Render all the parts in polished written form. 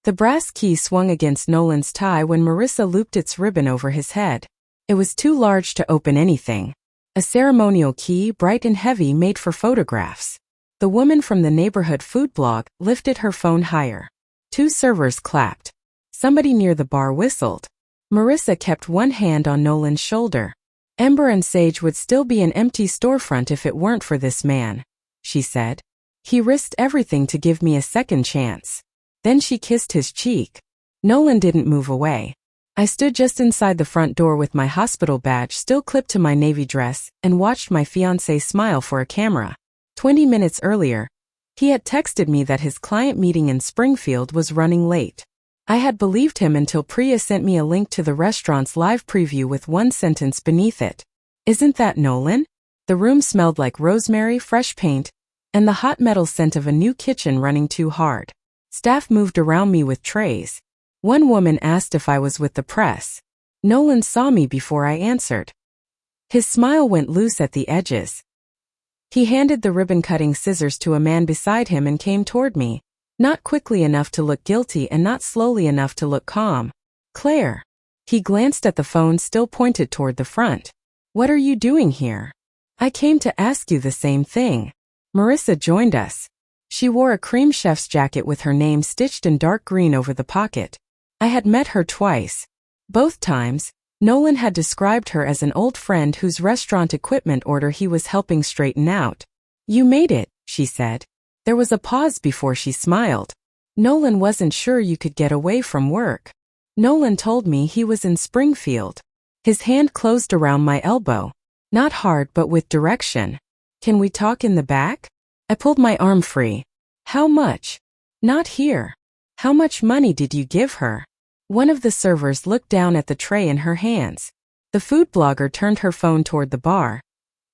The brass key swung against Nolan's tie when Marissa looped its ribbon over his head. It was too large to open anything. A ceremonial key, bright and heavy, made for photographs. The woman from the neighborhood food blog lifted her phone higher. 2 servers clapped. Somebody near the bar whistled. Marissa kept one hand on Nolan's shoulder. Ember and Sage would still be an empty storefront if it weren't for this man, she said. He risked everything to give me a second chance. Then she kissed his cheek. Nolan didn't move away. I stood just inside the front door with my hospital badge still clipped to my navy dress and watched my fiancé smile for a camera. 20 minutes earlier, he had texted me that his client meeting in Springfield was running late. I had believed him until Priya sent me a link to the restaurant's live preview with one sentence beneath it. Isn't that Nolan? The room smelled like rosemary, fresh paint, and the hot metal scent of a new kitchen running too hard. Staff moved around me with trays. One woman asked if I was with the press. Nolan saw me before I answered. His smile went loose at the edges. He handed the ribbon-cutting scissors to a man beside him and came toward me, not quickly enough to look guilty and not slowly enough to look calm. Claire. He glanced at the phone still pointed toward the front. What are you doing here? I came to ask you the same thing. Marissa joined us. She wore a cream chef's jacket with her name stitched in dark green over the pocket. I had met her twice. Both times, Nolan had described her as an old friend whose restaurant equipment order he was helping straighten out. You made it, she said. There was a pause before she smiled. Nolan wasn't sure you could get away from work. Nolan told me he was in Springfield. His hand closed around my elbow. Not hard but with direction. Can we talk in the back? I pulled my arm free. How much? Not here. How much money did you give her? One of the servers looked down at the tray in her hands. The food blogger turned her phone toward the bar,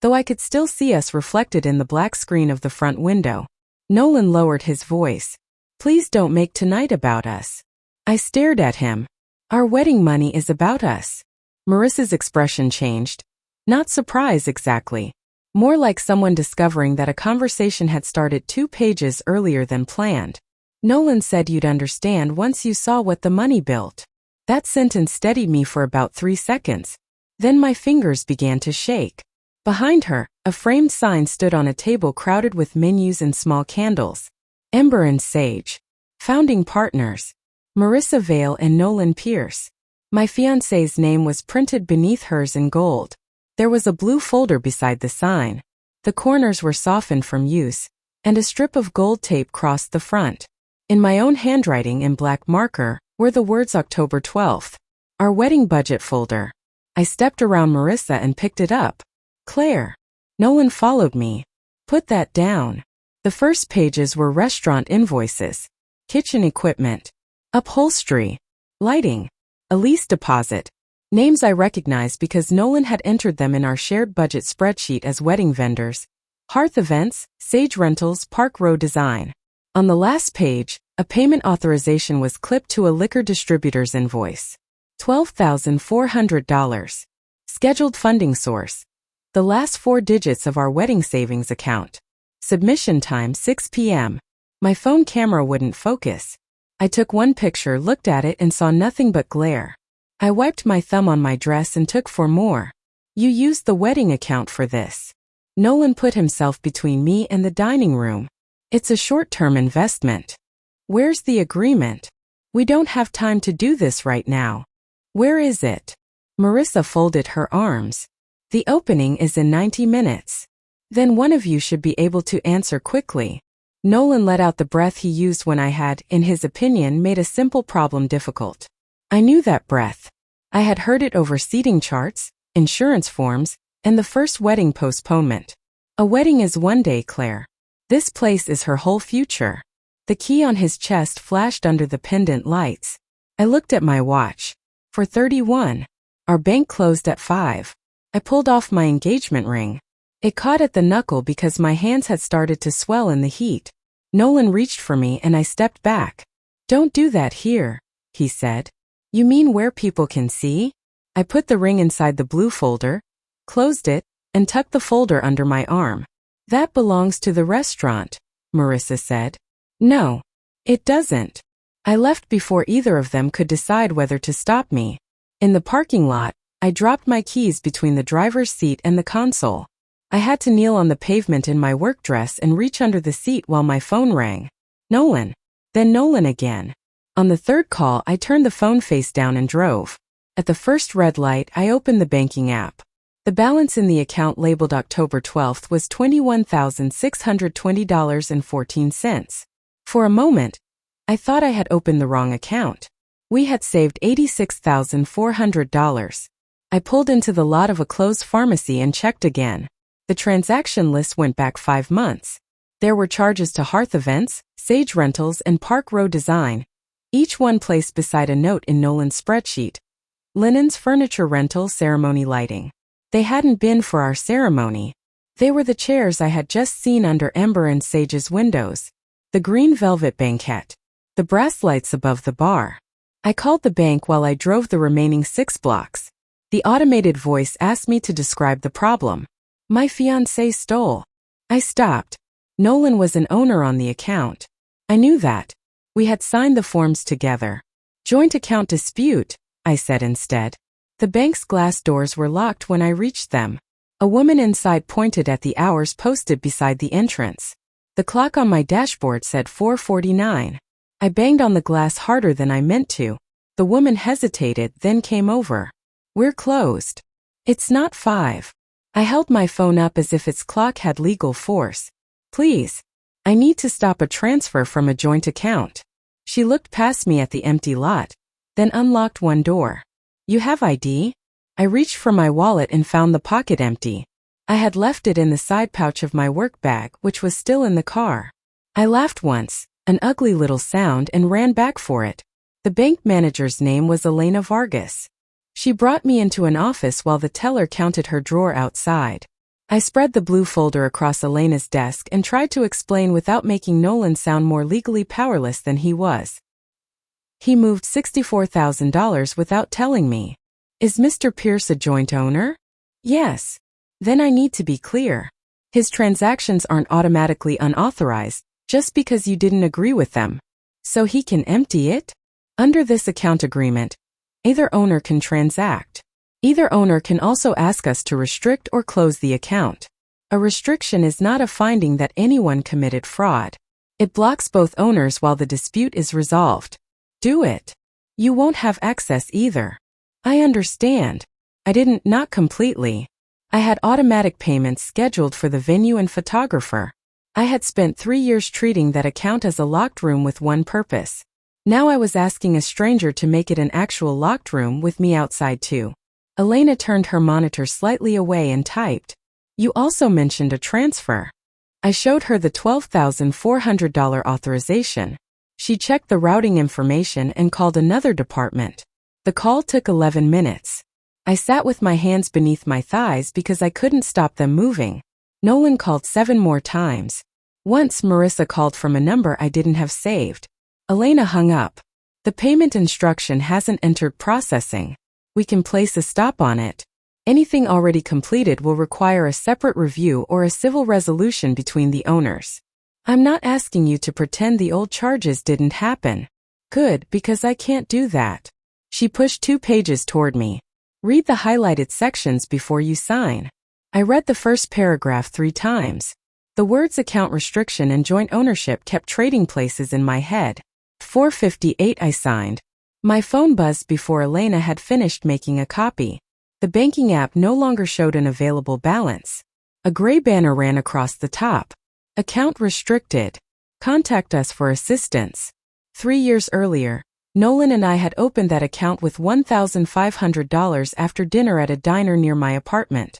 though I could still see us reflected in the black screen of the front window. Nolan lowered his voice. Please don't make tonight about us. I stared at him. Our wedding money is about us. Marissa's expression changed. Not surprise exactly. More like someone discovering that a conversation had started 2 pages earlier than planned. Nolan said you'd understand once you saw what the money built. That sentence steadied me for about 3 seconds. Then my fingers began to shake. Behind her, a framed sign stood on a table crowded with menus and small candles. Ember and Sage. Founding partners. Marissa Vale and Nolan Pierce. My fiancé's name was printed beneath hers in gold. There was a blue folder beside the sign. The corners were softened from use, and a strip of gold tape crossed the front. In my own handwriting in black marker were the words October 12th. Our wedding budget folder. I stepped around Marissa and picked it up. Claire. Nolan followed me. Put that down. The first pages were restaurant invoices, kitchen equipment, upholstery, lighting, a lease deposit. Names I recognized because Nolan had entered them in our shared budget spreadsheet as wedding vendors. Hearth Events, Sage Rentals, Park Row Design. On the last page, a payment authorization was clipped to a liquor distributor's invoice. $12,400. Scheduled funding source. The last 4 digits of our wedding savings account. Submission time 6 p.m. My phone camera wouldn't focus. I took one picture, looked at it and saw nothing but glare. I wiped my thumb on my dress and took 4 more. You used the wedding account for this. Nolan put himself between me and the dining room. It's a short-term investment. Where's the agreement? We don't have time to do this right now. Where is it? Marissa folded her arms. The opening is in 90 minutes. Then one of you should be able to answer quickly. Nolan let out the breath he used when I had, in his opinion, made a simple problem difficult. I knew that breath. I had heard it over seating charts, insurance forms, and the first wedding postponement. A wedding is one day, Claire. This place is her whole future. The key on his chest flashed under the pendant lights. I looked at my watch. 4:31. Our bank closed at 5. I pulled off my engagement ring. It caught at the knuckle because my hands had started to swell in the heat. Nolan reached for me and I stepped back. Don't do that here, he said. You mean where people can see? I put the ring inside the blue folder, closed it, and tucked the folder under my arm. That belongs to the restaurant, Marissa said. No, it doesn't. I left before either of them could decide whether to stop me. In the parking lot, I dropped my keys between the driver's seat and the console. I had to kneel on the pavement in my work dress and reach under the seat while my phone rang. Nolan. Then Nolan again. On the third call, I turned the phone face down and drove. At the first red light, I opened the banking app. The balance in the account labeled October 12th was $21,620.14. For a moment, I thought I had opened the wrong account. We had saved $86,400. I pulled into the lot of a closed pharmacy and checked again. The transaction list went back 5 months. There were charges to Hearth Events, Sage Rentals, and Park Row Design, each one placed beside a note in Nolan's spreadsheet. Linens, furniture rental, ceremony lighting. They hadn't been for our ceremony. They were the chairs I had just seen under Ember and Sage's windows. The green velvet banquette. The brass lights above the bar. I called the bank while I drove the remaining 6 blocks. The automated voice asked me to describe the problem. My fiancé stole. I stopped. Nolan was an owner on the account. I knew that. We had signed the forms together. Joint account dispute, I said instead. The bank's glass doors were locked when I reached them. A woman inside pointed at the hours posted beside the entrance. The clock on my dashboard said 4:49. I banged on the glass harder than I meant to. The woman hesitated, then came over. We're closed. It's not 5. I held my phone up as if its clock had legal force. Please. I need to stop a transfer from a joint account. She looked past me at the empty lot, then unlocked one door. You have ID? I reached for my wallet and found the pocket empty. I had left it in the side pouch of my work bag, which was still in the car. I laughed once, an ugly little sound, and ran back for it. The bank manager's name was Elena Vargas. She brought me into an office while the teller counted her drawer outside. I spread the blue folder across Elena's desk and tried to explain without making Nolan sound more legally powerless than he was. He moved $64,000 without telling me. Is Mr. Pierce a joint owner? Yes. Then I need to be clear. His transactions aren't automatically unauthorized just because you didn't agree with them. So he can empty it? Under this account agreement, either owner can transact. Either owner can also ask us to restrict or close the account. A restriction is not a finding that anyone committed fraud. It blocks both owners while the dispute is resolved. Do it. You won't have access either. I understand. I didn't, not completely. I had automatic payments scheduled for the venue and photographer. I had spent 3 years treating that account as a locked room with one purpose. Now I was asking a stranger to make it an actual locked room with me outside too. Elena turned her monitor slightly away and typed. You also mentioned a transfer. I showed her the $12,400 authorization. She checked the routing information and called another department. The call took 11 minutes. I sat with my hands beneath my thighs because I couldn't stop them moving. Nolan called 7 more times. Once Marissa called from a number I didn't have saved. Elena hung up. The payment instruction hasn't entered processing. We can place a stop on it. Anything already completed will require a separate review or a civil resolution between the owners. I'm not asking you to pretend the old charges didn't happen. Good, because I can't do that. She pushed 2 pages toward me. Read the highlighted sections before you sign. I read the first paragraph 3 times. The words account restriction and joint ownership kept trading places in my head. 4:58 I signed. My phone buzzed before Elena had finished making a copy. The banking app no longer showed an available balance. A gray banner ran across the top. Account restricted. Contact us for assistance. 3 years earlier, Nolan and I had opened that account with $1,500 after dinner at a diner near my apartment.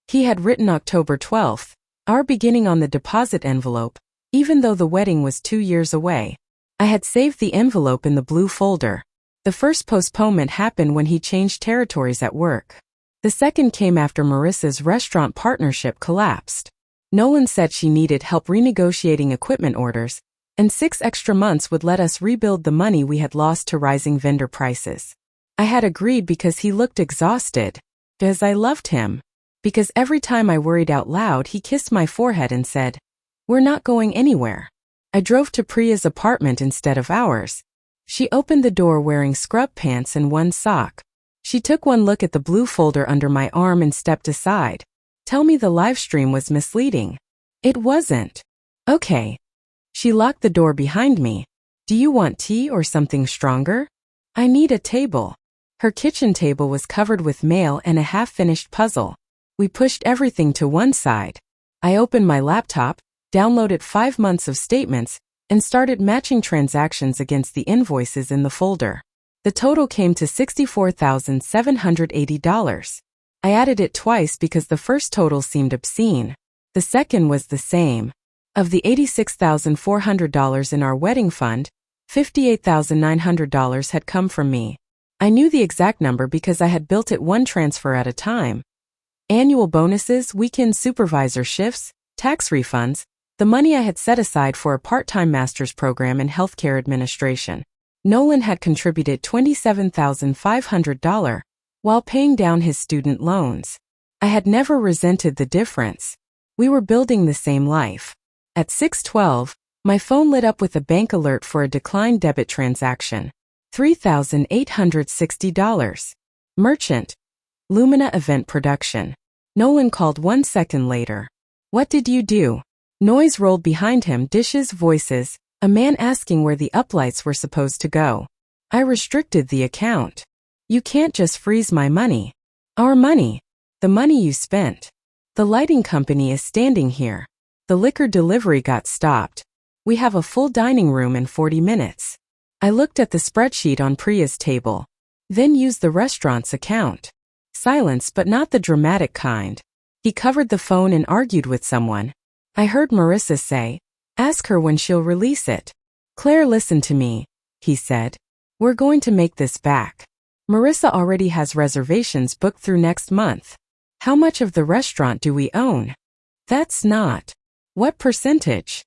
He had written October 12th, our beginning on the deposit envelope, even though the wedding was 2 years away. I had saved the envelope in the blue folder. The first postponement happened when he changed territories at work. The second came after Marissa's restaurant partnership collapsed. Nolan said she needed help renegotiating equipment orders, and 6 extra months would let us rebuild the money we had lost to rising vendor prices. I had agreed because he looked exhausted. Because I loved him. Because every time I worried out loud he kissed my forehead and said, "We're not going anywhere." I drove to Priya's apartment instead of ours. She opened the door wearing scrub pants and one sock. She took one look at the blue folder under my arm and stepped aside. Tell me the live stream was misleading. It wasn't. Okay. She locked the door behind me. Do you want tea or something stronger? I need a table. Her kitchen table was covered with mail and a half-finished puzzle. We pushed everything to one side. I opened my laptop, downloaded 5 months of statements, and started matching transactions against the invoices in the folder. The total came to $64,780. I added it twice because the first total seemed obscene. The second was the same. Of the $86,400 in our wedding fund, $58,900 had come from me. I knew the exact number because I had built it one transfer at a time. Annual bonuses, weekend supervisor shifts, tax refunds, the money I had set aside for a part-time master's program in healthcare administration. Nolan had contributed $27,500 while paying down his student loans. I had never resented the difference. We were building the same life. At 6:12, my phone lit up with a bank alert for a declined debit transaction. $3,860. Merchant. Lumina Event Production. Nolan called 1 second later. What did you do? Noise rolled behind him, dishes, voices, a man asking where the uplights were supposed to go. I restricted the account. You can't just freeze my money. Our money. The money you spent. The lighting company is standing here. The liquor delivery got stopped. We have a full dining room in 40 minutes. I looked at the spreadsheet on Priya's table. Then used the restaurant's account. Silence, but not the dramatic kind. He covered the phone and argued with someone. I heard Marissa say, "Ask her when she'll release it." "Claire, listen to me," he said. "We're going to make this back. Marissa already has reservations booked through next month. How much of the restaurant do we own?" "That's not." "What percentage?"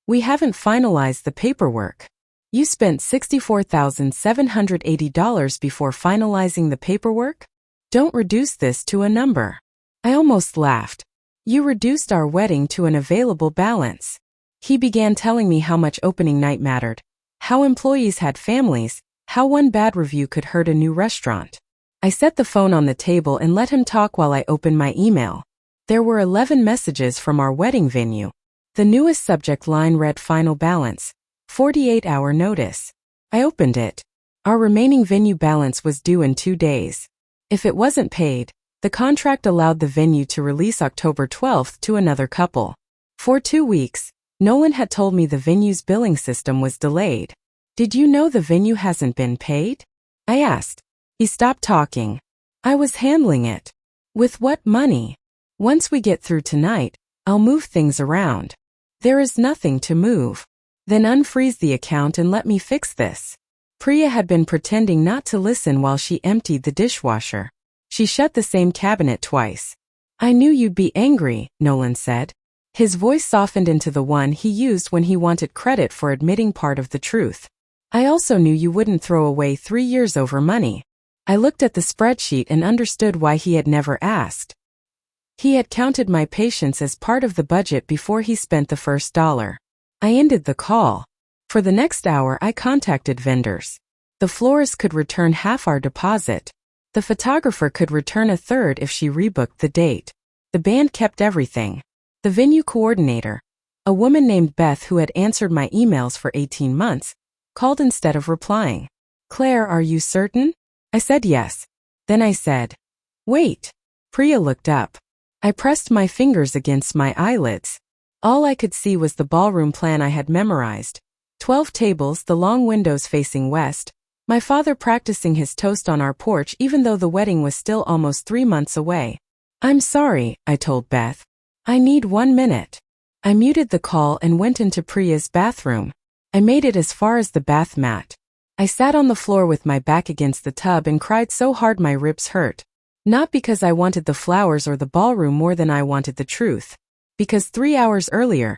"We haven't finalized the paperwork." "You spent $64,780 before finalizing the paperwork? Don't reduce this to a number." I almost laughed. "You reduced our wedding to an available balance." He began telling me how much opening night mattered, how employees had families, how one bad review could hurt a new restaurant. I set the phone on the table and let him talk while I opened my email. There were 11 messages from our wedding venue. The newest subject line read "Final balance, 48-hour notice." I opened it. Our remaining venue balance was due in 2 days. If it wasn't paid, the contract allowed the venue to release October 12th to another couple. For 2 weeks, Nolan had told me the venue's billing system was delayed. "Did you know the venue hasn't been paid?" I asked. He stopped talking. "I was handling it." "With what money?" "Once we get through tonight, I'll move things around." "There is nothing to move." "Then unfreeze the account and let me fix this." Priya had been pretending not to listen while she emptied the dishwasher. She shut the same cabinet twice. "I knew you'd be angry," Nolan said. His voice softened into the one he used when he wanted credit for admitting part of the truth. "I also knew you wouldn't throw away 3 years over money." I looked at the spreadsheet and understood why he had never asked. He had counted my patience as part of the budget before he spent the first dollar. I ended the call. For the next hour, I contacted vendors. The florist could return half our deposit. The photographer could return a third if she rebooked the date. The band kept everything. The venue coordinator, a woman named Beth who had answered my emails for 18 months, called instead of replying. "Claire, are you certain?" I said yes. Then I said, "Wait." Priya looked up. I pressed my fingers against my eyelids. All I could see was the ballroom plan I had memorized. 12 tables, the long windows facing west, my father practicing his toast on our porch even though the wedding was still almost 3 months away. "I'm sorry," I told Beth. "I need 1 minute." I muted the call and went into Priya's bathroom. I made it as far as the bath mat. I sat on the floor with my back against the tub and cried so hard my ribs hurt. Not because I wanted the flowers or the ballroom more than I wanted the truth. Because 3 hours earlier,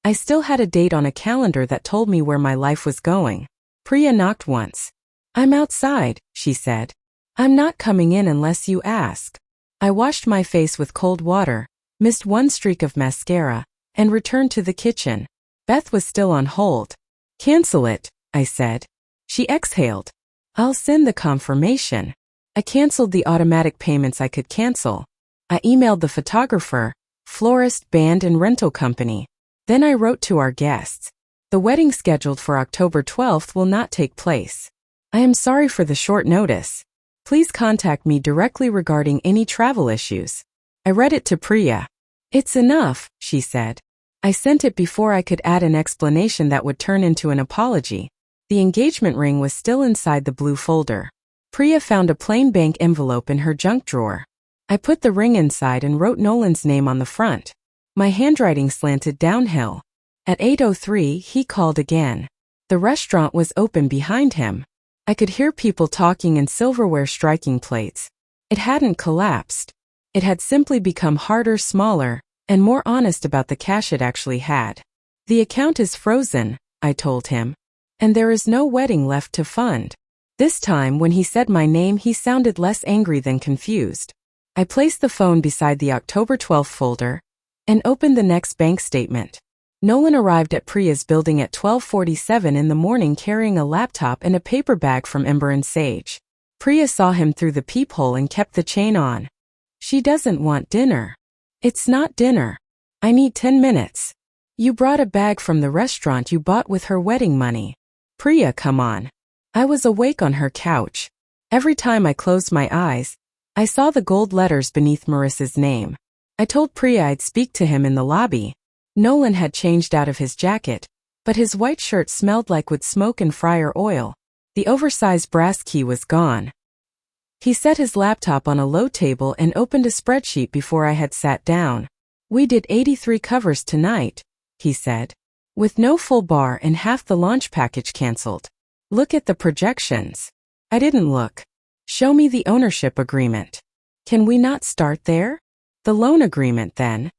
I still had a date on a calendar that told me where my life was going. Priya knocked once. "I'm outside," she said. "I'm not coming in unless you ask." I washed my face with cold water, missed 1 streak of mascara, and returned to the kitchen. Beth was still on hold. "Cancel it," I said. She exhaled. I'll send the confirmation. I canceled the automatic payments I could cancel. I emailed the photographer, florist, band, and rental company. Then I wrote to our guests. The wedding scheduled for October 12th will not take place. I am sorry for the short notice. Please contact me directly regarding any travel issues. I read it to Priya. It's enough, she said. I sent it before I could add an explanation that would turn into an apology. The engagement ring was still inside the blue folder. Priya found a plain bank envelope in her junk drawer. I put the ring inside and wrote Nolan's name on the front. My handwriting slanted downhill. At 8:03, he called again. The restaurant was open behind him. I could hear people talking and silverware striking plates. It hadn't collapsed. It had simply become harder, smaller, and more honest about the cash it actually had. The account is frozen, I told him. And there is no wedding left to fund. This time, when he said my name, he sounded less angry than confused. I placed the phone beside the October 12th folder and opened the next bank statement. Nolan arrived at Priya's building at 12:47 in the morning carrying a laptop and a paper bag from Ember and Sage. Priya saw him through the peephole and kept the chain on. She doesn't want dinner. It's not dinner. I need 10 minutes. You brought a bag from the restaurant you bought with her wedding money. Priya, come on. I was awake on her couch. Every time I closed my eyes, I saw the gold letters beneath Marissa's name. I told Priya I'd speak to him in the lobby. Nolan had changed out of his jacket, but his white shirt smelled like wood smoke and fryer oil. The oversized brass key was gone. He set his laptop on a low table and opened a spreadsheet before I had sat down. We did 83 covers tonight, he said, with no full bar and half the launch package canceled. Look at the projections. I didn't look. Show me the ownership agreement. Can we not start there? The loan agreement, then.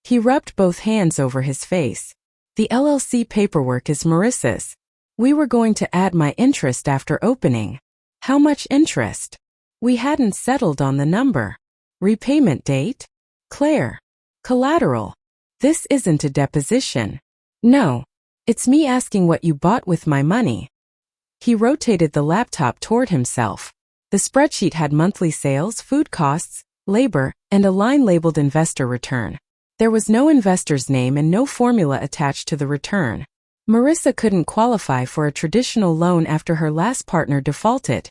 He rubbed both hands over his face. The LLC paperwork is Marissa's. We were going to add my interest after opening. How much interest? We hadn't settled on the number. Repayment date? Claire. Collateral. This isn't a deposition. No. It's me asking what you bought with my money. He rotated the laptop toward himself. The spreadsheet had monthly sales, food costs, labor, and a line labeled investor return. There was no investor's name and no formula attached to the return. Marissa couldn't qualify for a traditional loan after her last partner defaulted,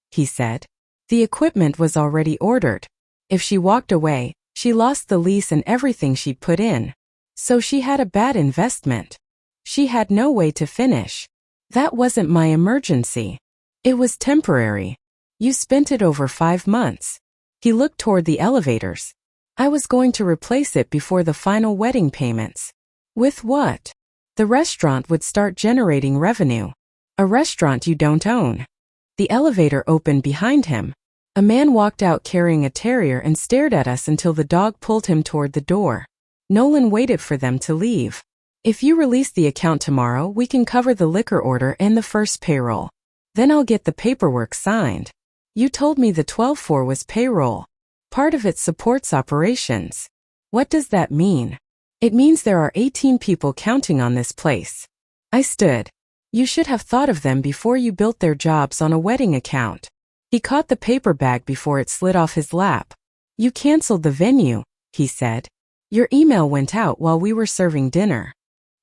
he said. The equipment was already ordered. If she walked away, she lost the lease and everything she'd put in. So she had a bad investment. She had no way to finish. That wasn't my emergency. It was temporary. You spent it over 5 months. He looked toward the elevators. I was going to replace it before the final wedding payments. With what? The restaurant would start generating revenue. A restaurant you don't own. The elevator opened behind him. A man walked out carrying a terrier and stared at us until the dog pulled him toward the door. Nolan waited for them to leave. If you release the account tomorrow, we can cover the liquor order and the first payroll. Then I'll get the paperwork signed. You told me the 12/4 was payroll. Part of it supports operations. What does that mean? It means there are 18 people counting on this place. I stood. You should have thought of them before you built their jobs on a wedding account. He caught the paper bag before it slid off his lap. You canceled the venue, he said. Your email went out while we were serving dinner.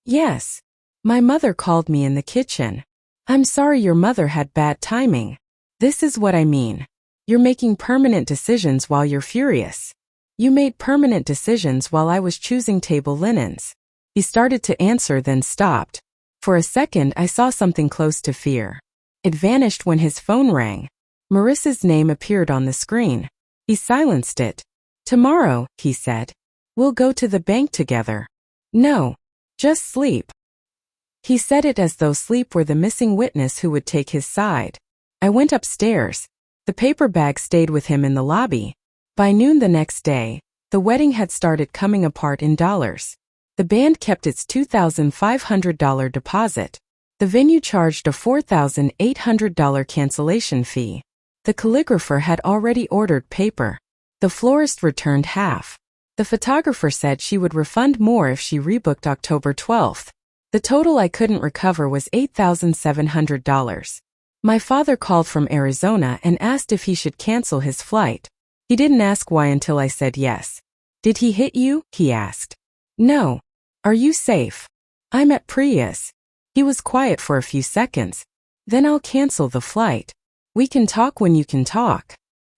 Yes. My mother called me in the kitchen. I'm sorry your mother had bad timing. This is what I mean. You're making permanent decisions while you're furious. You made permanent decisions while I was choosing table linens. He started to answer, then stopped. For a second, I saw something close to fear. It vanished when his phone rang. Marissa's name appeared on the screen. He silenced it. Tomorrow, he said. We'll go to the bank together. No. Just sleep. He said it as though sleep were the missing witness who would take his side. I went upstairs. The paper bag stayed with him in the lobby. By noon the next day, the wedding had started coming apart in dollars. The band kept its $2,500 deposit. The venue charged a $4,800 cancellation fee. The calligrapher had already ordered paper. The florist returned half. The photographer said she would refund more if she rebooked October 12th. The total I couldn't recover was $8,700. My father called from Arizona and asked if he should cancel his flight. He didn't ask why until I said yes. Did he hit you? He asked. No. Are you safe? I'm at Priya's. He was quiet for a few seconds. Then I'll cancel the flight. We can talk when you can talk.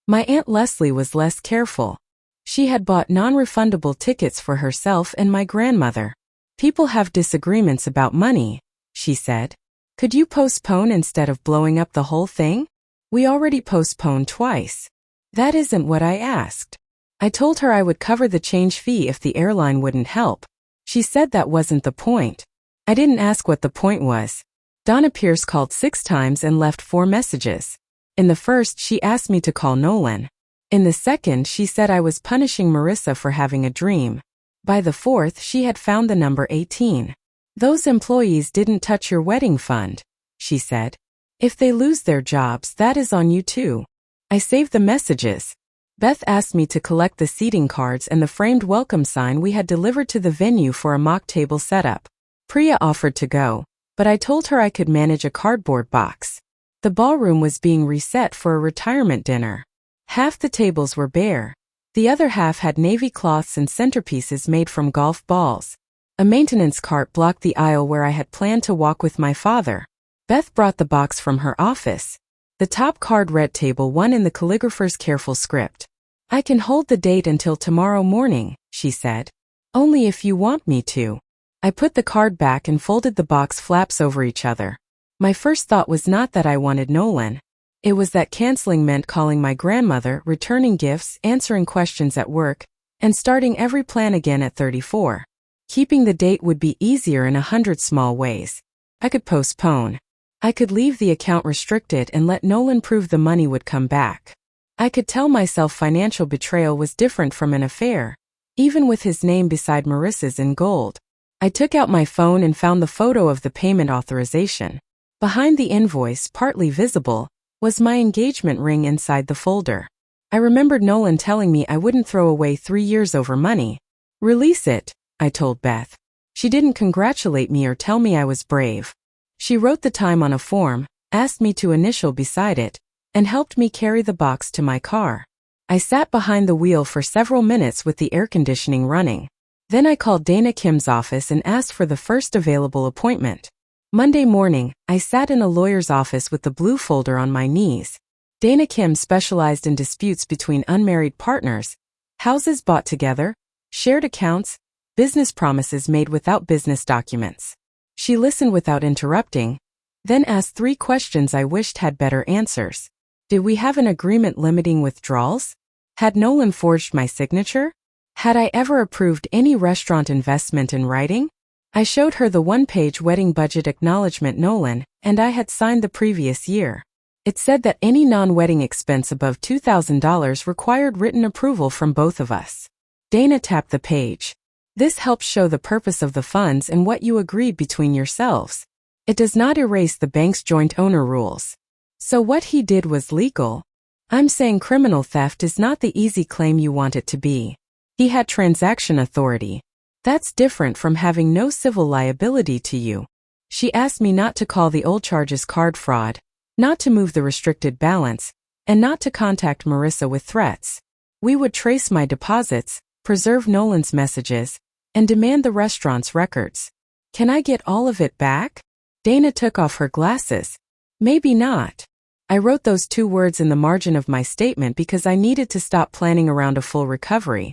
My Aunt Leslie was less careful. She had bought non-refundable tickets for herself and my grandmother. People have disagreements about money, she said. Could you postpone instead of blowing up the whole thing? We already postponed twice. That isn't what I asked. I told her I would cover the change fee if the airline wouldn't help. She said that wasn't the point. I didn't ask what the point was. Donna Pierce called 6 times and left 4 messages. In the first, she asked me to call Nolan. In the second, she said I was punishing Marissa for having a dream. By the fourth, she had found the number 18. Those employees didn't touch your wedding fund, she said. If they lose their jobs, that is on you too. I saved the messages. Beth asked me to collect the seating cards and the framed welcome sign we had delivered to the venue for a mock table setup. Priya offered to go, but I told her I could manage a cardboard box. The ballroom was being reset for a retirement dinner. Half the tables were bare. The other half had navy cloths and centerpieces made from golf balls. A maintenance cart blocked the aisle where I had planned to walk with my father. Beth brought the box from her office. The top card read Table 1 in the calligrapher's careful script. I can hold the date until tomorrow morning, she said. Only if you want me to. I put the card back and folded the box flaps over each other. My first thought was not that I wanted Nolan. It was that canceling meant calling my grandmother, returning gifts, answering questions at work, and starting every plan again at 34. Keeping the date would be easier in 100 small ways. I could postpone. I could leave the account restricted and let Nolan prove the money would come back. I could tell myself financial betrayal was different from an affair, even with his name beside Marissa's in gold. I took out my phone and found the photo of the payment authorization. Behind the invoice, partly visible, was my engagement ring inside the folder. I remembered Nolan telling me I wouldn't throw away 3 years over money. Release it, I told Beth. She didn't congratulate me or tell me I was brave. She wrote the time on a form, asked me to initial beside it, and helped me carry the box to my car. I sat behind the wheel for several minutes with the air conditioning running. Then I called Dana Kim's office and asked for the first available appointment. Monday morning, I sat in a lawyer's office with the blue folder on my knees. Dana Kim specialized in disputes between unmarried partners, houses bought together, shared accounts, business promises made without business documents. She listened without interrupting, then asked 3 questions I wished had better answers. Did we have an agreement limiting withdrawals? Had Nolan forged my signature? Had I ever approved any restaurant investment in writing? I showed her the 1-page wedding budget acknowledgement Nolan and I had signed the previous year. It said that any non-wedding expense above $2,000 required written approval from both of us. Dana tapped the page. This helps show the purpose of the funds and what you agreed between yourselves. It does not erase the bank's joint owner rules. So what he did was legal. I'm saying criminal theft is not the easy claim you want it to be. He had transaction authority. That's different from having no civil liability to you. She asked me not to call the old charges card fraud, not to move the restricted balance, and not to contact Marissa with threats. We would trace my deposits, preserve Nolan's messages, and demand the restaurant's records. Can I get all of it back? Dana took off her glasses. Maybe not. I wrote those 2 words in the margin of my statement because I needed to stop planning around a full recovery.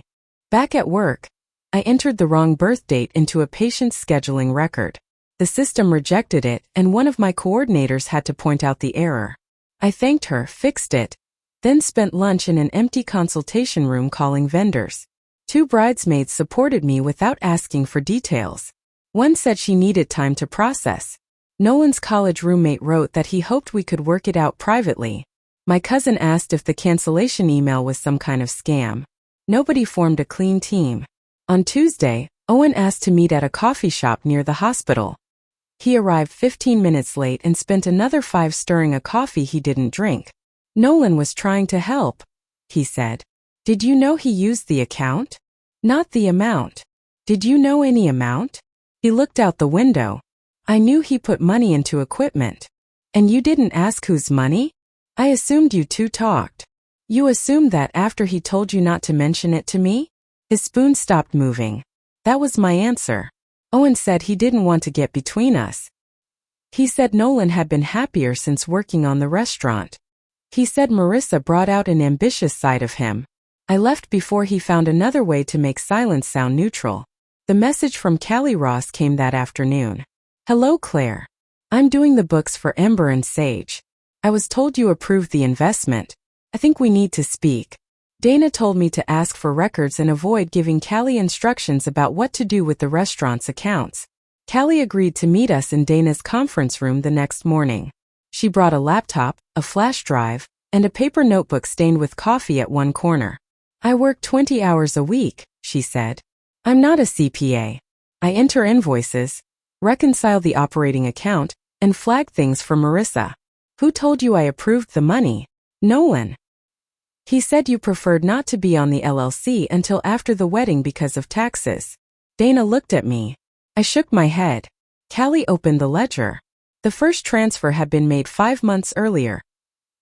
Back at work, I entered the wrong birth date into a patient's scheduling record. The system rejected it, and one of my coordinators had to point out the error. I thanked her, fixed it, then spent lunch in an empty consultation room calling vendors. 2 bridesmaids supported me without asking for details. One said she needed time to process. Nolan's college roommate wrote that he hoped we could work it out privately. My cousin asked if the cancellation email was some kind of scam. Nobody formed a clean team. On Tuesday, Owen asked to meet at a coffee shop near the hospital. He arrived 15 minutes late and spent another 5 stirring a coffee he didn't drink. Nolan was trying to help, he said. Did you know he used the account? Not the amount. Did you know any amount? He looked out the window. I knew he put money into equipment. And you didn't ask whose money? I assumed you two talked. You assumed that after he told you not to mention it to me? His spoon stopped moving. That was my answer. Owen said he didn't want to get between us. He said Nolan had been happier since working on the restaurant. He said Marissa brought out an ambitious side of him. I left before he found another way to make silence sound neutral. The message from Callie Ross came that afternoon. Hello, Claire. I'm doing the books for Ember and Sage. I was told you approved the investment. I think we need to speak. Dana told me to ask for records and avoid giving Callie instructions about what to do with the restaurant's accounts. Callie agreed to meet us in Dana's conference room the next morning. She brought a laptop, a flash drive, and a paper notebook stained with coffee at one corner. I work 20 hours a week, she said. I'm not a CPA. I enter invoices, reconcile the operating account, and flag things for Marissa. Who told you I approved the money? Nolan. He said you preferred not to be on the LLC until after the wedding because of taxes. Dana looked at me. I shook my head. Callie opened the ledger. The first transfer had been made 5 months earlier.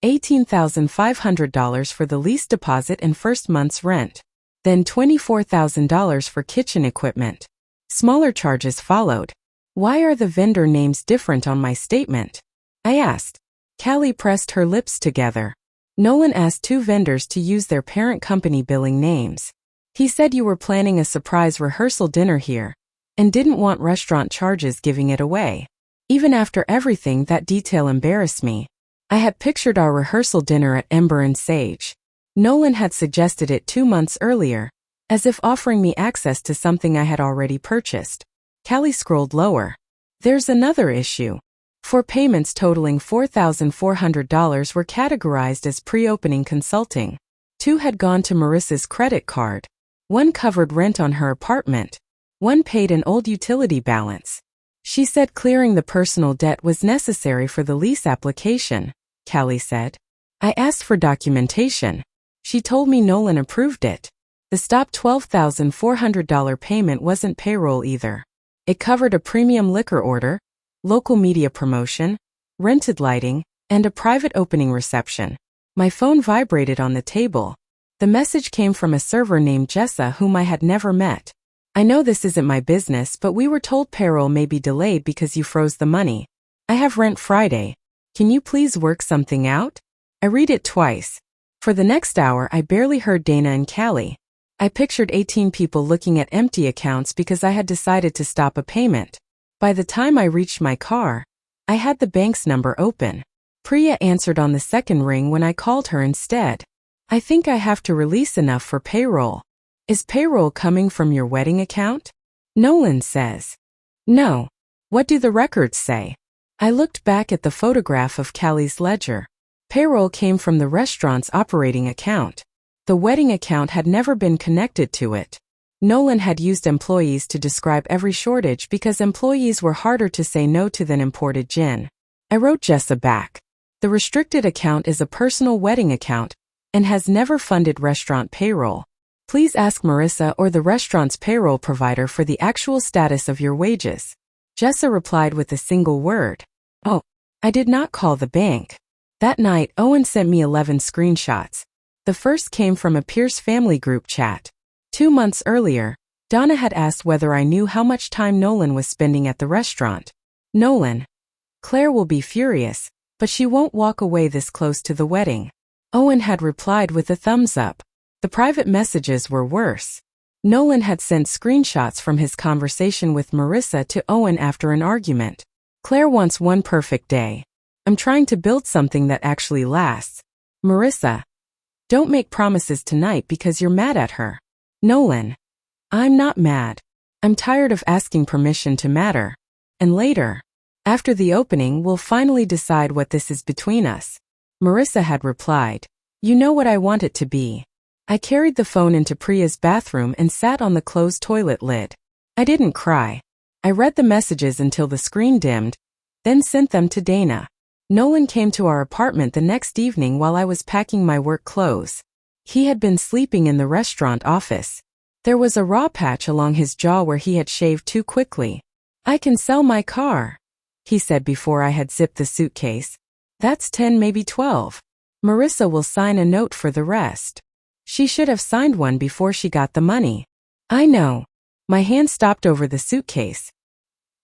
$18,500 for the lease deposit and first month's rent. Then $24,000 for kitchen equipment. Smaller charges followed. Why are the vendor names different on my statement? I asked. Callie pressed her lips together. Nolan asked 2 vendors to use their parent company billing names. He said you were planning a surprise rehearsal dinner here and didn't want restaurant charges giving it away. Even after everything, that detail embarrassed me. I had pictured our rehearsal dinner at Ember and Sage. Nolan had suggested it 2 months earlier, as if offering me access to something I had already purchased. Callie scrolled lower. There's another issue. 4 payments totaling $4,400 were categorized as pre-opening consulting. 2 had gone to Marissa's credit card. 1 covered rent on her apartment. 1 paid an old utility balance. She said clearing the personal debt was necessary for the lease application, Callie said. I asked for documentation. She told me Nolan approved it. The stop $12,400 payment wasn't payroll either. It covered a premium liquor order, local media promotion, rented lighting, and a private opening reception. My phone vibrated on the table. The message came from a server named Jessa whom I had never met. I know this isn't my business, but we were told payroll may be delayed because you froze the money. I have rent Friday. Can you please work something out? I read it twice. For the next hour, I barely heard Dana and Callie. I pictured 18 people looking at empty accounts because I had decided to stop a payment. By the time I reached my car, I had the bank's number open. Priya answered on the second ring when I called her instead. I think I have to release enough for payroll. Is payroll coming from your wedding account? Nolan says. No. What do the records say? I looked back at the photograph of Callie's ledger. Payroll came from the restaurant's operating account. The wedding account had never been connected to it. Nolan had used employees to describe every shortage because employees were harder to say no to than imported gin. I wrote Jessa back. The restricted account is a personal wedding account and has never funded restaurant payroll. Please ask Marissa or the restaurant's payroll provider for the actual status of your wages. Jessa replied with a single word. Oh, I did not call the bank. That night, Owen sent me 11 screenshots. The first came from a Pierce family group chat. 2 months earlier, Donna had asked whether I knew how much time Nolan was spending at the restaurant. Nolan. Claire will be furious, but she won't walk away this close to the wedding. Owen had replied with a thumbs up. The private messages were worse. Nolan had sent screenshots from his conversation with Marissa to Owen after an argument. Claire wants one perfect day. I'm trying to build something that actually lasts. Marissa. Don't make promises tonight because you're mad at her. Nolan. I'm not mad. I'm tired of asking permission to matter. And later, after the opening, we'll finally decide what this is between us. Marissa had replied. You know what I want it to be. I carried the phone into Priya's bathroom and sat on the closed toilet lid. I didn't cry. I read the messages until the screen dimmed, then sent them to Dana. Nolan came to our apartment the next evening while I was packing my work clothes. He had been sleeping in the restaurant office. There was a raw patch along his jaw where he had shaved too quickly. I can sell my car. he said before I had zipped the suitcase. That's 10, maybe 12. Marissa will sign a note for the rest. She should have signed one before she got the money. I know. My hand stopped over the suitcase.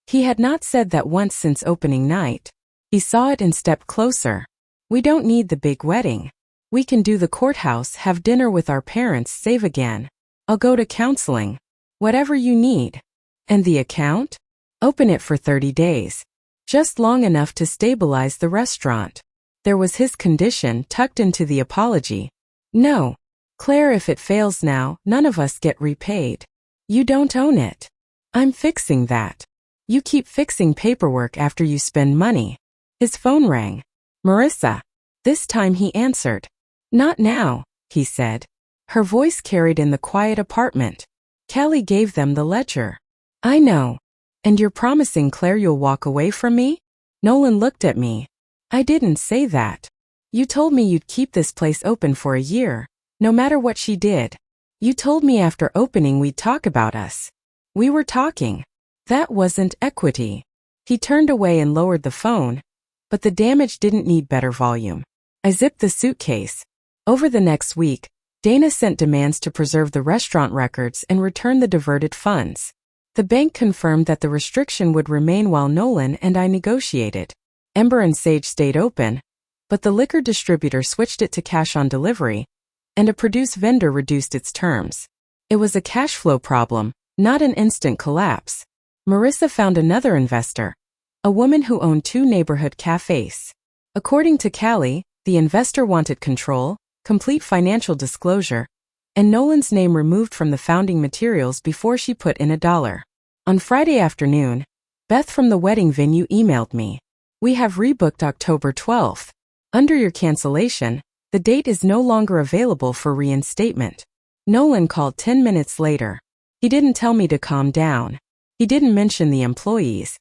He had not said that once since opening night. He saw it and stepped closer. We don't need the big wedding. We can do the courthouse, have dinner with our parents, save again. I'll go to counseling. Whatever you need. And the account? Open it for 30 days. Just long enough to stabilize the restaurant. There was his condition tucked into the apology. No. Claire, if it fails now, none of us get repaid. You don't own it. I'm fixing that. You keep fixing paperwork after you spend money. His phone rang. Marissa. This time he answered. Not now, he said. Her voice carried in the quiet apartment. Kelly gave them the ledger. I know. And you're promising Claire you'll walk away from me? Nolan looked at me. I didn't say that. You told me you'd keep this place open for a year, no matter what she did. You told me after opening we'd talk about us. We were talking. That wasn't equity. He turned away and lowered the phone, but the damage didn't need better volume. I zipped the suitcase. Over the next week, Dana sent demands to preserve the restaurant records and return the diverted funds. The bank confirmed that the restriction would remain while Nolan and I negotiated. Ember and Sage stayed open, but the liquor distributor switched it to cash on delivery, and a produce vendor reduced its terms. It was a cash flow problem, not an instant collapse. Marissa found another investor, a woman who owned 2 neighborhood cafes. According to Callie, the investor wanted control, complete financial disclosure, and Nolan's name removed from the founding materials before she put in $1. On Friday afternoon, Beth from the wedding venue emailed me. We have rebooked October 12th. Under your cancellation, the date is no longer available for reinstatement. Nolan called 10 minutes later. He didn't tell me to calm down. He didn't mention the employees.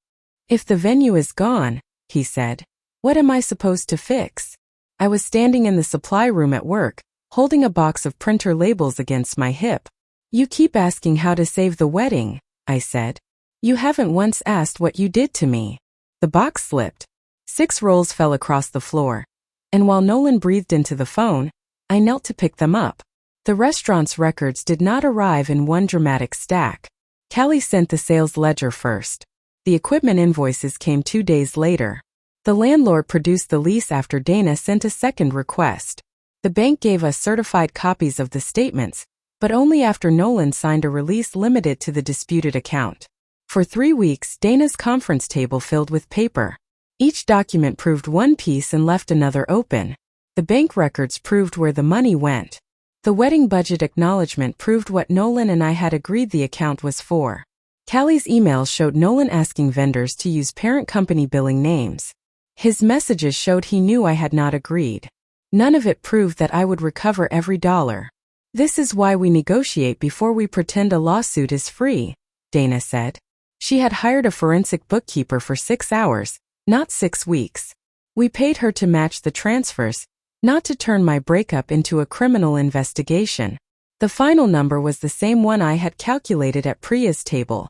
If the venue is gone, he said, what am I supposed to fix? I was standing in the supply room at work, holding a box of printer labels against my hip. You keep asking how to save the wedding, I said. You haven't once asked what you did to me. The box slipped. 6 rolls fell across the floor. And while Nolan breathed into the phone, I knelt to pick them up. The restaurant's records did not arrive in one dramatic stack. Callie sent the sales ledger first. The equipment invoices came 2 days later. The landlord produced the lease after Dana sent a second request. The bank gave us certified copies of the statements, but only after Nolan signed a release limited to the disputed account. For 3 weeks, Dana's conference table filled with paper. Each document proved one piece and left another open. The bank records proved where the money went. The wedding budget acknowledgement proved what Nolan and I had agreed the account was for. Callie's emails showed Nolan asking vendors to use parent company billing names. His messages showed he knew I had not agreed. None of it proved that I would recover every dollar. This is why we negotiate before we pretend a lawsuit is free, Dana said. She had hired a forensic bookkeeper for 6 hours, not 6 weeks. We paid her to match the transfers, not to turn my breakup into a criminal investigation. The final number was the same one I had calculated at Priya's table.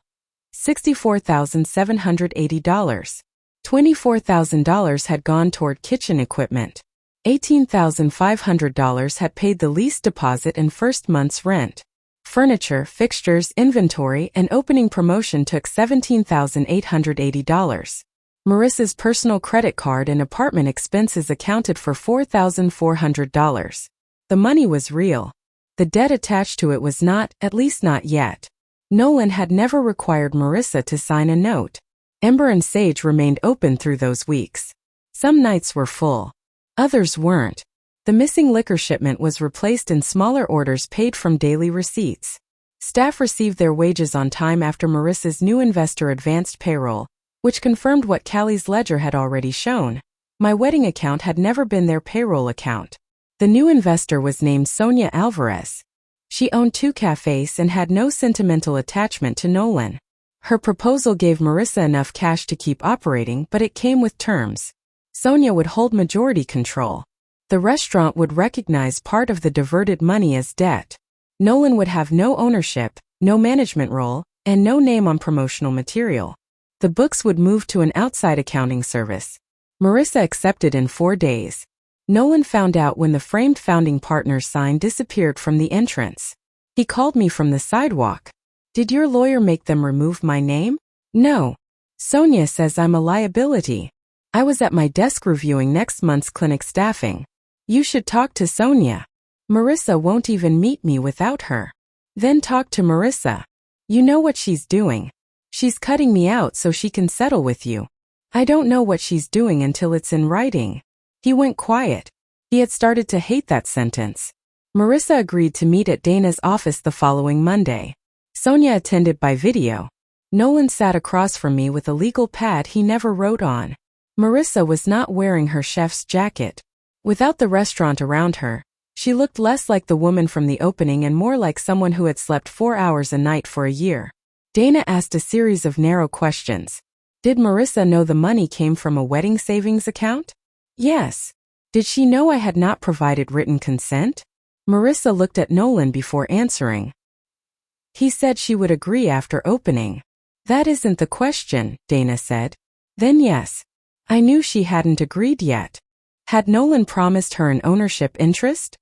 $64,780. $24,000 had gone toward kitchen equipment. $18,500 had paid the lease deposit and first month's rent. Furniture, fixtures, inventory, and opening promotion took $17,880. Marissa's personal credit card and apartment expenses accounted for $4,400. The money was real. The debt attached to it was not, at least not yet. Nolan had never required Marissa to sign a note. Ember and Sage remained open through those weeks. Some nights were full. Others weren't. The missing liquor shipment was replaced in smaller orders paid from daily receipts. Staff received their wages on time after Marissa's new investor advanced payroll, which confirmed what Callie's ledger had already shown. My wedding account had never been their payroll account. The new investor was named Sonia Alvarez. She owned 2 cafes and had no sentimental attachment to Nolan. Her proposal gave Marissa enough cash to keep operating, but it came with terms. Sonia would hold majority control. The restaurant would recognize part of the diverted money as debt. Nolan would have no ownership, no management role, and no name on promotional material. The books would move to an outside accounting service. Marissa accepted in 4 days. Nolan found out when the framed founding partners sign disappeared from the entrance. He called me from the sidewalk. Did your lawyer make them remove my name? No. Sonia says I'm a liability. I was at my desk reviewing next month's clinic staffing. You should talk to Sonia. Marissa won't even meet me without her. Then talk to Marissa. You know what she's doing. She's cutting me out so she can settle with you. I don't know what she's doing until it's in writing. He went quiet. He had started to hate that sentence. Marissa agreed to meet at Dana's office the following Monday. Sonia attended by video. Nolan sat across from me with a legal pad he never wrote on. Marissa was not wearing her chef's jacket. Without the restaurant around her, she looked less like the woman from the opening and more like someone who had slept 4 hours a night for a year. Dana asked a series of narrow questions. Did Marissa know the money came from a wedding savings account? Yes. Did she know I had not provided written consent? Marissa looked at Nolan before answering. He said she would agree after opening. That isn't the question, Dana said. Then yes. I knew she hadn't agreed yet. Had Nolan promised her an ownership interest?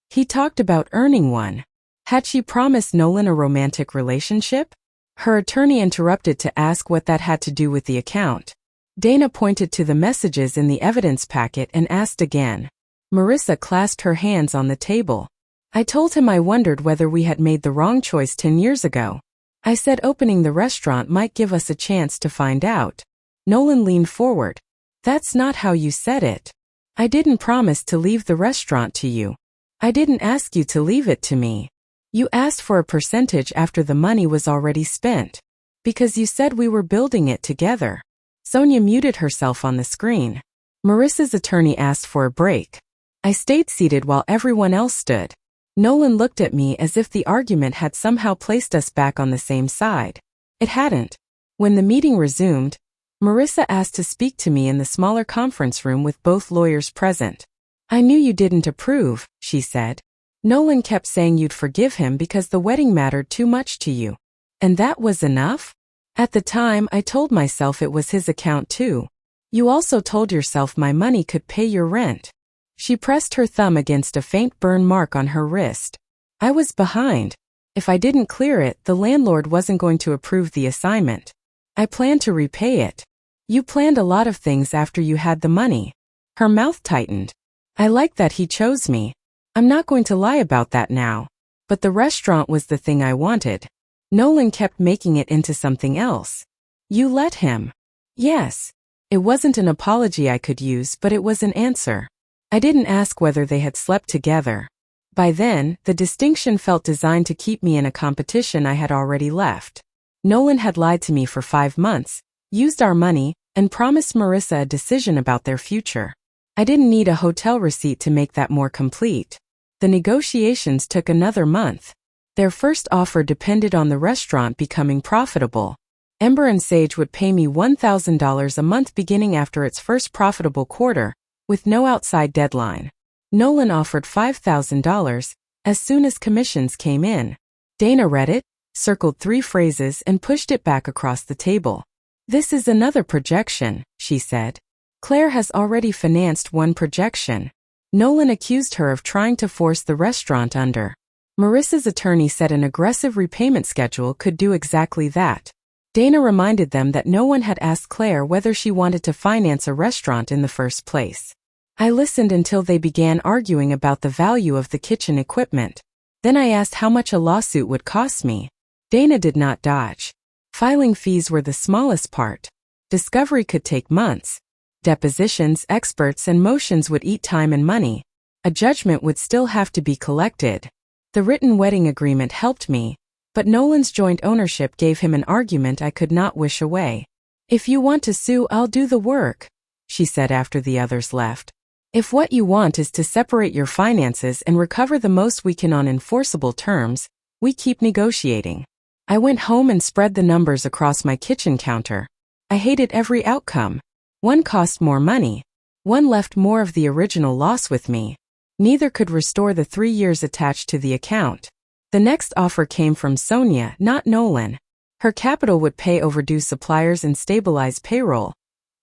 He talked about earning one. Had she promised Nolan a romantic relationship? Her attorney interrupted to ask what that had to do with the account. Dana pointed to the messages in the evidence packet and asked again. Marissa clasped her hands on the table. I told him I wondered whether we had made the wrong choice 10 years ago. I said opening the restaurant might give us a chance to find out. Nolan leaned forward. That's not how you said it. I didn't promise to leave the restaurant to you. I didn't ask you to leave it to me. You asked for a percentage after the money was already spent. Because you said we were building it together. Sonia muted herself on the screen. Marissa's attorney asked for a break. I stayed seated while everyone else stood. Nolan looked at me as if the argument had somehow placed us back on the same side. It hadn't. When the meeting resumed, Marissa asked to speak to me in the smaller conference room with both lawyers present. I knew you didn't approve, she said. Nolan kept saying you'd forgive him because the wedding mattered too much to you. And that was enough? At the time, I told myself it was his account too. You also told yourself my money could pay your rent. She pressed her thumb against a faint burn mark on her wrist. I was behind. If I didn't clear it, the landlord wasn't going to approve the assignment. I planned to repay it. You planned a lot of things after you had the money. Her mouth tightened. I like that he chose me. I'm not going to lie about that now. But the restaurant was the thing I wanted. Nolan kept making it into something else. You let him. Yes. It wasn't an apology I could use, but it was an answer. I didn't ask whether they had slept together. By then, the distinction felt designed to keep me in a competition I had already left. Nolan had lied to me for 5 months, used our money, and promised Marissa a decision about their future. I didn't need a hotel receipt to make that more complete. The negotiations took another month. Their first offer depended on the restaurant becoming profitable. Ember and Sage would pay me $1,000 a month beginning after its first profitable quarter, with no outside deadline. Nolan offered $5,000 as soon as commissions came in. Dana read it, circled 3 phrases and pushed it back across the table. This is another projection, she said. Claire has already financed one projection. Nolan accused her of trying to force the restaurant under. Marissa's attorney said an aggressive repayment schedule could do exactly that. Dana reminded them that no one had asked Claire whether she wanted to finance a restaurant in the first place. I listened until they began arguing about the value of the kitchen equipment. Then I asked how much a lawsuit would cost me. Dana did not dodge. Filing fees were the smallest part. Discovery could take months. Depositions, experts, and motions would eat time and money. A judgment would still have to be collected. The written wedding agreement helped me, but Nolan's joint ownership gave him an argument I could not wish away. If you want to sue, I'll do the work, she said after the others left. If what you want is to separate your finances and recover the most we can on enforceable terms, we keep negotiating. I went home and spread the numbers across my kitchen counter. I hated every outcome. One cost more money. One left more of the original loss with me. Neither could restore the 3 years attached to the account. The next offer came from Sonia, not Nolan. Her capital would pay overdue suppliers and stabilize payroll,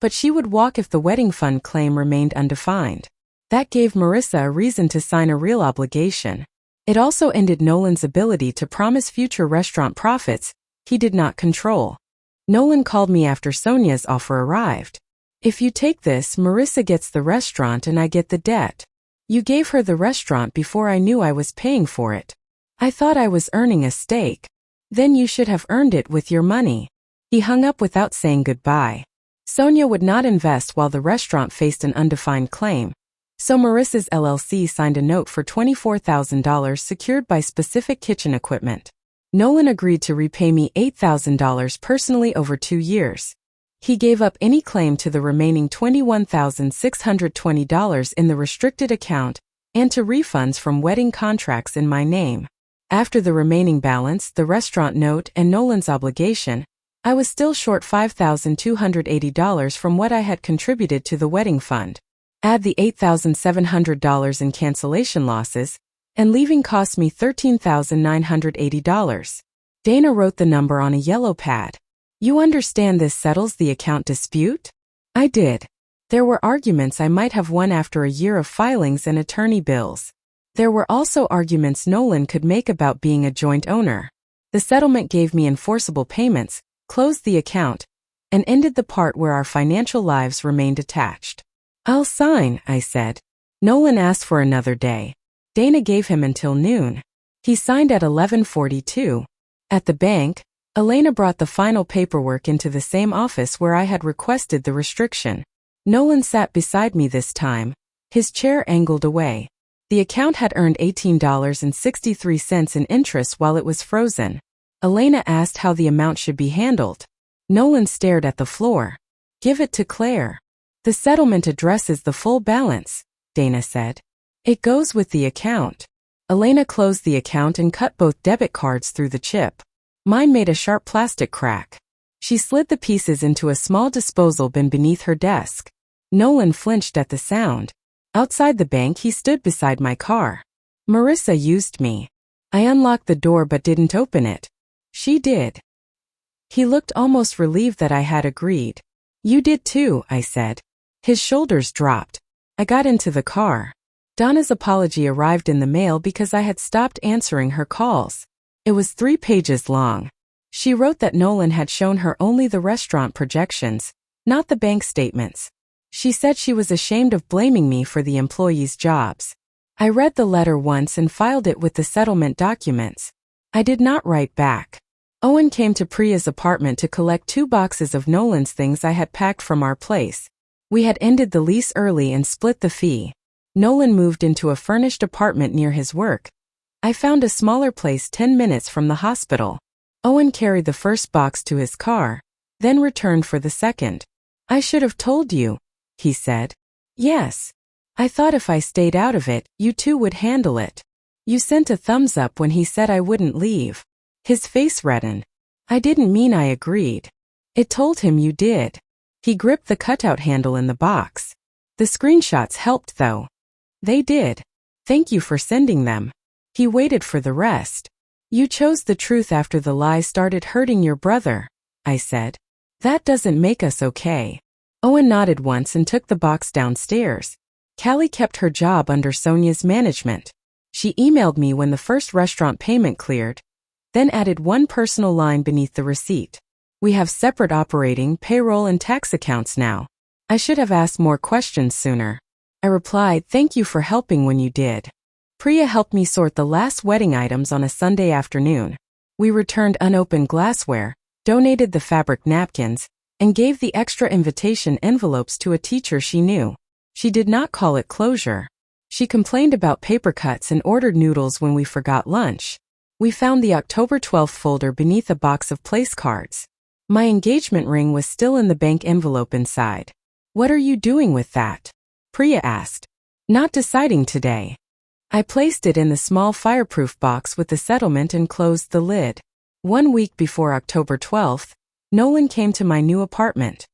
but she would walk if the wedding fund claim remained undefined. That gave Marissa a reason to sign a real obligation. It also ended Nolan's ability to promise future restaurant profits he did not control. Nolan called me after Sonia's offer arrived. If you take this, Marissa gets the restaurant and I get the debt. You gave her the restaurant before I knew I was paying for it. I thought I was earning a stake. Then you should have earned it with your money. He hung up without saying goodbye. Sonia would not invest while the restaurant faced an undefined claim, so Marissa's LLC signed a note for $24,000 secured by specific kitchen equipment. Nolan agreed to repay me $8,000 personally over 2 years. He gave up any claim to the remaining $21,620 in the restricted account and to refunds from wedding contracts in my name. After the remaining balance, the restaurant note, and Nolan's obligation, I was still short $5,280 from what I had contributed to the wedding fund. Add the $8,700 in cancellation losses, and leaving cost me $13,980. Dana wrote the number on a yellow pad. You understand this settles the account dispute? I did. There were arguments I might have won after a year of filings and attorney bills. There were also arguments Nolan could make about being a joint owner. The settlement gave me enforceable payments, closed the account, and ended the part where our financial lives remained attached. I'll sign, I said. Nolan asked for another day. Dana gave him until noon. He signed at 11:42. At the bank, Elena brought the final paperwork into the same office where I had requested the restriction. Nolan sat beside me this time, his chair angled away. The account had earned $18.63 in interest while it was frozen. Elena asked how the amount should be handled. Nolan stared at the floor. Give it to Claire. The settlement addresses the full balance, Dana said. It goes with the account. Elena closed the account and cut both debit cards through the chip. Mine made a sharp plastic crack. She slid the pieces into a small disposal bin beneath her desk. Nolan flinched at the sound. Outside the bank, he stood beside my car. Marissa used me. I unlocked the door but didn't open it. She did. He looked almost relieved that I had agreed. You did too, I said. His shoulders dropped. I got into the car. Donna's apology arrived in the mail because I had stopped answering her calls. It was 3 pages long. She wrote that Nolan had shown her only the restaurant projections, not the bank statements. She said she was ashamed of blaming me for the employees' jobs. I read the letter once and filed it with the settlement documents. I did not write back. Owen came to Priya's apartment to collect 2 boxes of Nolan's things I had packed from our place. We had ended the lease early and split the fee. Nolan moved into a furnished apartment near his work. I found a smaller place 10 minutes from the hospital. Owen carried the first box to his car, then returned for the second. I should have told you, he said. Yes. I thought if I stayed out of it, you two would handle it. You sent a thumbs up when he said I wouldn't leave. His face reddened. I didn't mean I agreed. It told him you did. He gripped the cutout handle in the box. The screenshots helped though. They did. Thank you for sending them. He waited for the rest. You chose the truth after the lies started hurting your brother, I said. That doesn't make us okay. Owen nodded once and took the box downstairs. Callie kept her job under Sonia's management. She emailed me when the first restaurant payment cleared, then added one personal line beneath the receipt. We have separate operating, payroll, and tax accounts now. I should have asked more questions sooner. I replied, thank you for helping when you did. Priya helped me sort the last wedding items on a Sunday afternoon. We returned unopened glassware, donated the fabric napkins, and gave the extra invitation envelopes to a teacher she knew. She did not call it closure. She complained about paper cuts and ordered noodles when we forgot lunch. We found the October 12th folder beneath a box of place cards. My engagement ring was still in the bank envelope inside. What are you doing with that? Priya asked. Not deciding today. I placed it in the small fireproof box with the settlement and closed the lid. 1 week before October 12th, Nolan came to my new apartment.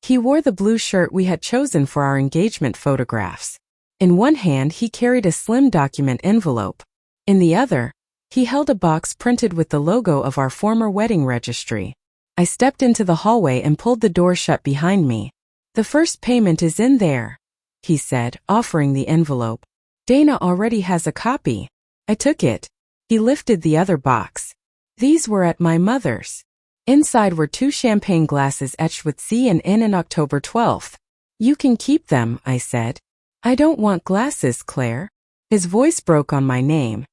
He wore the blue shirt we had chosen for our engagement photographs. In one hand he carried a slim document envelope. In the other, He held a box printed with the logo of our former wedding registry. I stepped into the hallway and pulled the door shut behind me. "The first payment is in there," he said, offering the envelope. "Dana already has a copy." I took it. He lifted the other box. These were at my mother's. Inside were 2 champagne glasses etched with C and N and October 12th. "You can keep them," I said. "I don't want glasses, Claire." His voice broke on my name.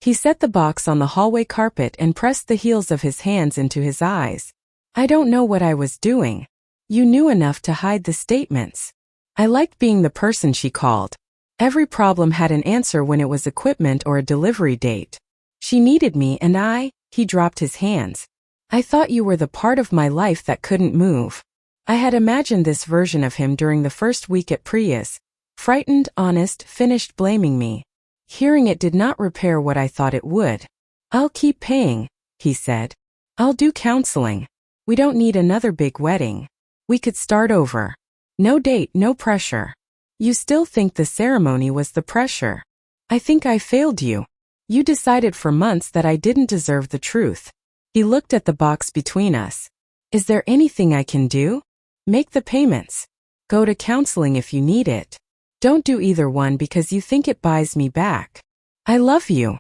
He set the box on the hallway carpet and pressed the heels of his hands into his eyes. "I don't know what I was doing. You knew enough to hide the statements." I liked being the person she called. Every problem had an answer when it was equipment or a delivery date. She needed me and he dropped his hands. "I thought you were the part of my life that couldn't move." I had imagined this version of him during the first week at Prius. Frightened, honest, finished blaming me. Hearing it did not repair what I thought it would. "I'll keep paying," he said. "I'll do counseling. We don't need another big wedding. We could start over. No date, no pressure." "You still think the ceremony was the pressure?" "I think I failed you. You decided for months that I didn't deserve the truth." He looked at the box between us. "Is there anything I can do?" "Make the payments. Go to counseling if you need it. Don't do either one because you think it buys me back. I love you."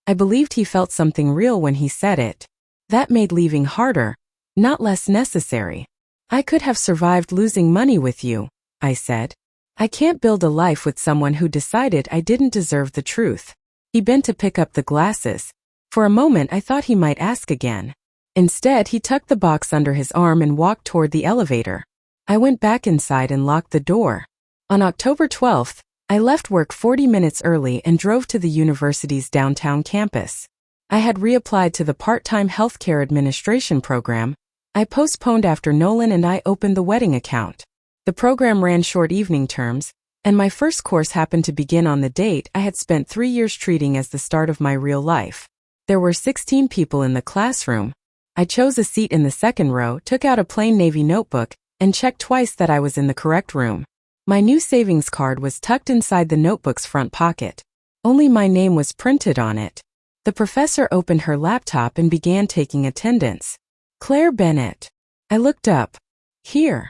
I believed he felt something real when he said it. That made leaving harder, not less necessary. "I could have survived losing money with you," I said. "I can't build a life with someone who decided I didn't deserve the truth." He bent to pick up the glasses. For a moment I thought he might ask again. Instead, he tucked the box under his arm and walked toward the elevator. I went back inside and locked the door. On October 12th, I left work 40 minutes early and drove to the university's downtown campus. I had reapplied to the part-time healthcare administration program I postponed after Nolan and I opened the wedding account. The program ran short evening terms, and my first course happened to begin on the date I had spent 3 years treating as the start of my real life. There were 16 people in the classroom. I chose a seat in the second row, took out a plain navy notebook, and checked twice that I was in the correct room. My new savings card was tucked inside the notebook's front pocket. Only my name was printed on it. The professor opened her laptop and began taking attendance. "Claire Bennett." I looked up. "Here."